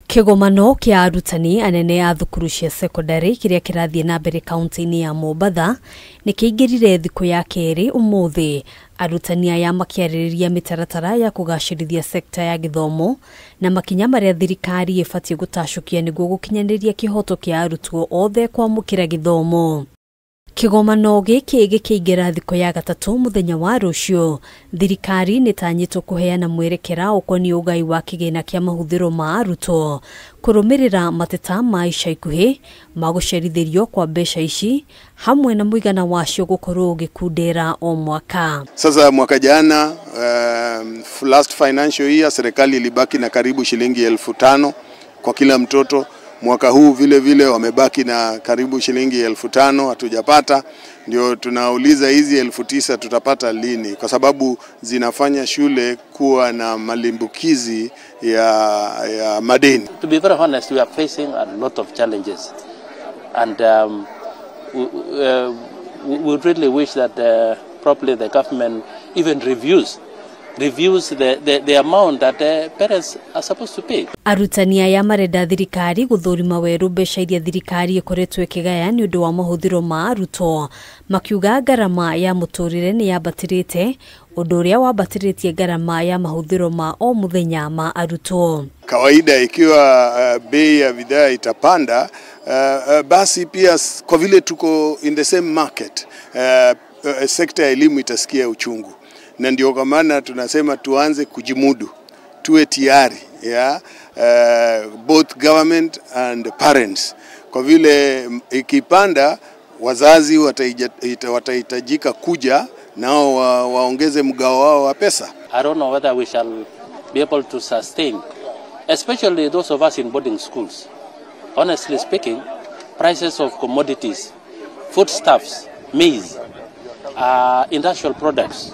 KIGOMANO kia ARUTANI ANENE a THUKURU cia secondary kiria kirathie NAMBERE kaunti-ini ya Mombatha nikiingirire thiku ya keri umuthi. ARUTANI aya makiaririria mitaratara ya kugacirithia sekta ya githomo na makinya maria thirikari ibatie gutacukia niguo gukinyaniria kihoto kia arutwo othe kwamukira githomo. KIGOMANO giki gikiingira thiku ya gatatu muthenya wa rucio. Thirikari nitanyitwo kuheana mwerekera ukoni ugai wa kigina kia mahuthiro ma arutwo kurumirira mateta ma ica ikuhi magucerithirio kwa mbeca ici hamwe na muigana wacio gukorwo gikundera o mwaka. Sasa mwaka jana last financial year serikali ilibaki na karibu shilingi 5,000 kwa kila mtoto. Mwaka huu vile vile wamebaki na karibu shilingi 5,000 hatujapata. Ndio tunauliza hizi 9,000 tutapata lini, kwa sababu zinafanya shule kuwa na malimbukizi ya madeni. To be very honest, we are facing a lot of challenges, and we really wish that probably the government even reviews the amount that parents are supposed to pay. ARUTANI aya marenda thirikari guthurima weru mbeca iria thirikari ikoretwo ikigaya ni undu wa mahuthiro ma arutwo, makiuga garama ya muturire ni yabatirite, undu uria wabatiritie garama ya mahuthiro ma o muthenya ma arutwo. Kawaida ikiwa bei ya bidhaa itapanda, basi pia kwa vile tuko in the same market, sekta ya elimu itasikia uchungu. Na ndio kwa maana tunasema tuanze kujimudu, tuwe tayari both government and parents. Kwa vile ikipanda wazazi watahitajika kuja nao waongeze mgao wao wa pesa. I don't know whether we shall be able to sustain, especially those of us in boarding schools. Honestly speaking, prices of commodities, foodstuffs, maize, industrial products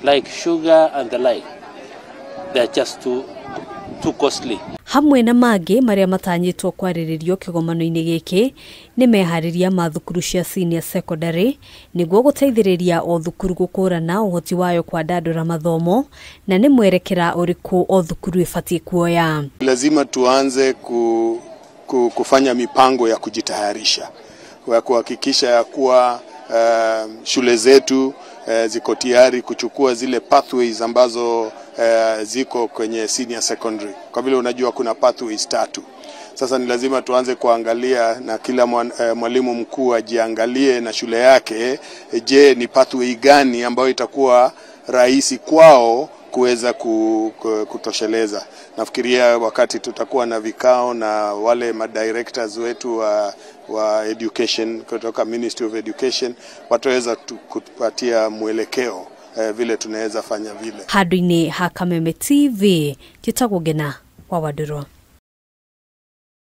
like sugar and the like, they're just too costly. Hamwe na magi maria matanyitwo kwariririo kigomano-ini giki ni mehariria ma thukuru cia senior secondary niguo guteithiriria o thukuru gukurana uhoti wayo kwa dadura mathomo na ni mwerekera uriku o thukuru ifatie kuoya. Lazima tuanze kufanya mipango ya kujitayarisha kwa kuhakikisha ya kuwa shule zetu ziko tayari kuchukua zile pathways ambazo ziko kwenye senior secondary. Kwa vile unajua kuna pathways 3. Sasa ni lazima tuanze kuangalia na kila mwalimu mkuu ajiangalie na shule yake, je ni pathway gani ambayo itakuwa rahisi kwao kuweza kutosheleza. Nafikiria wakati tutakuwa na vikao na wale madirectors wetu wa education kutoka Ministry of Education, wataweza kutupatia mwelekeo vile tunaweza fanya vile. Handu-ini ha Kameme TV, Gitagwo Ngena wa Wadurwa.